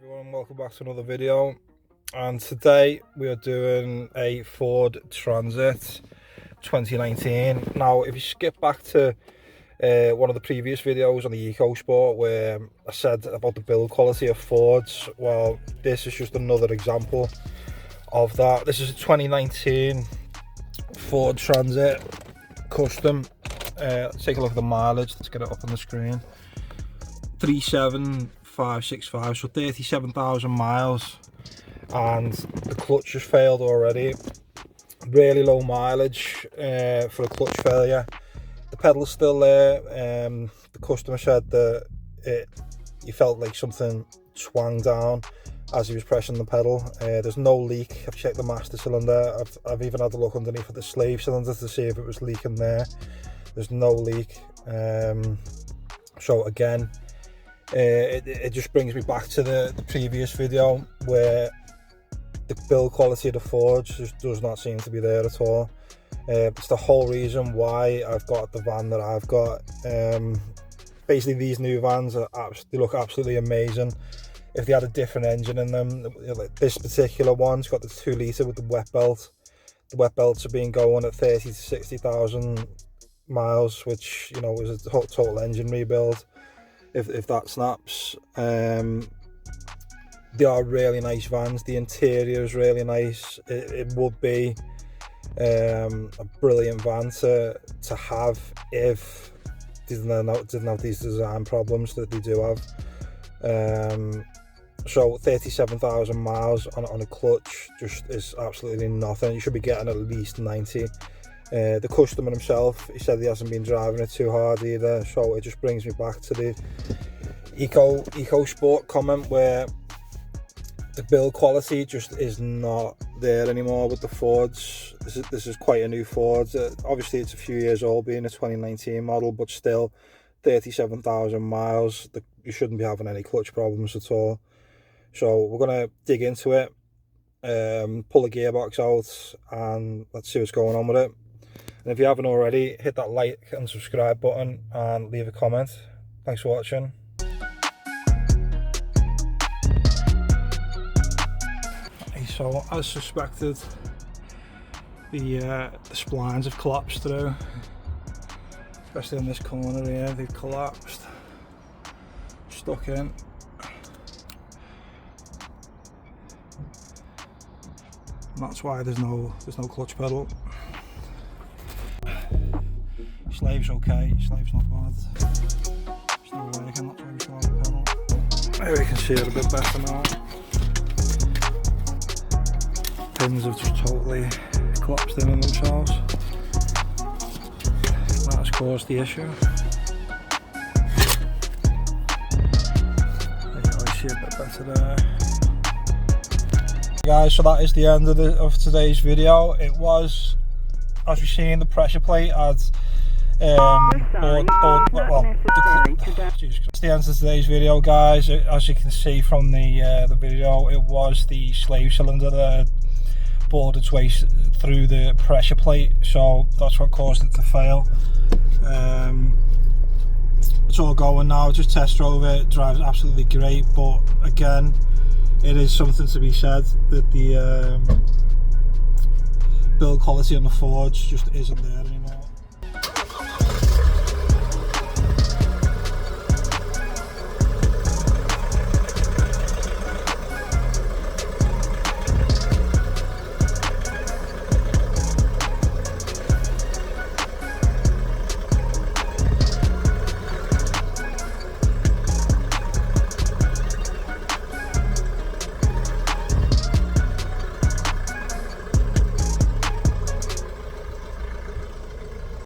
Everyone, welcome back to another video, and today we are doing a Ford Transit 2019. Now if you skip back to one of the previous videos on the EcoSport where I said about the build quality of Fords, well, this is just another example of that. This is a 2019 Ford Transit Custom. Let's take a look at the mileage. Let's get it up on the screen. 37565, so 37,000 miles, and the clutch just failed already. Really low mileage for a clutch failure. The pedal's still there. The customer said that he felt like something swung down as he was pressing the pedal. There's no leak. I've checked the master cylinder. I've even had a look underneath at the slave cylinder to see if it was leaking there. There's no leak. So again, it just brings me back to the previous video where the build quality of the Fords just does not seem to be there at all. It's the whole reason why I've got the van that I've got. Basically, these new vans they look absolutely amazing if they had a different engine in them. Like this particular one's got the 2 litre with the wet belt. The wet belts have been going at 30 to 60,000 miles, which, you know, is a total engine rebuild if that snaps. They are really nice vans. The interior is really nice. It would be a brilliant van to have if didn't have these design problems that they do have. So 37,000 miles on a clutch just is absolutely nothing. You should be getting at least 90. The customer himself, he said he hasn't been driving it too hard either, so it just brings me back to the EcoSport comment where the build quality just is not there anymore with the Fords. This is quite a new Ford. Obviously it's a few years old, being a 2019 model, but still 37,000 miles. You shouldn't be having any clutch problems at all. So we're going to dig into it, pull the gearbox out, and let's see what's going on with it. And if you haven't already, hit that like and subscribe button and leave a comment. Thanks for watching. So as suspected, the splines have collapsed through, especially in this corner here. They've collapsed, stuck in. And that's why there's no clutch pedal. Slave's okay, slave's not bad. Still working, that's why we still have the pedal. Maybe you can see it a bit better now. Pins have just totally collapsed in on themselves. That has caused the issue. I see a bit better there. Guys, so that is the end of today's video. It was, as we've seen, the pressure plate had it's the end of today's video, guys. As you can see from the video, it was the slave cylinder that had bored its way through the pressure plate, so that's what caused it to fail. It's all going now. Just test drove it, drives absolutely great, but again, it is something to be said that the build quality on the Fords just isn't there anymore.